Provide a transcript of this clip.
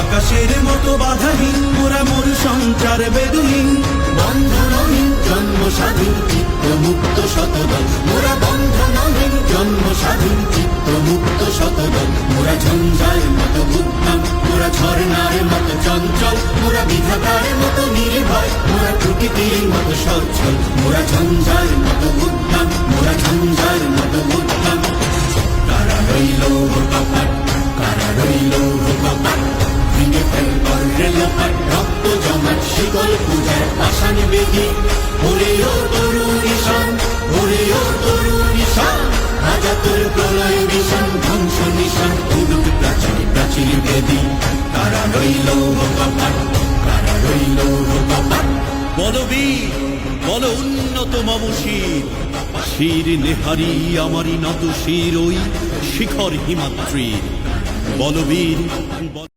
আকাশের মতো বাধাহীন মোরা মোর সঞ্চার বেদুহীন, বন্ধনহীন জন্ম স্বাধীন চিত্ত মুক্ত শতদল, মোরা বন্ধনহীন জন্ম স্বাধীন চিত্ত মুক্ত শতদল। মোরা ঝঞ্ঝার মতো উদ্যম, মোরা ঝর্ণার মতো চঞ্চল, মোরা বিধাতার মতো নির্ভয়, মোরা প্রকৃতির মতো সচ্ছল। মোরা ঝঞ্ঝার মতো উদ্যম, মোরা ঝঞ্ঝার মতো উদ্যম। কারা রইল কপাট, কারা রইল কপাট, ভেঙে ফেলবার রেলপাট, রক্ত জমাট শিকল পূজার পাষাণ বেদি। ওরে ও তরুণ ঈশান, ওরে ও তরুণ ঈশান, আজাতুর প্রলয় বিষাণ, ধ্বংস নিশান উদুক প্রাচীর প্রাচীর বেদি। কারা রইল কপাট, কারা রইল কপাট। বলবীর বল উন্নত মম শির, শির নেহারি আমারি নত শির ওই শিখর হিমাদ্রির। বলবীর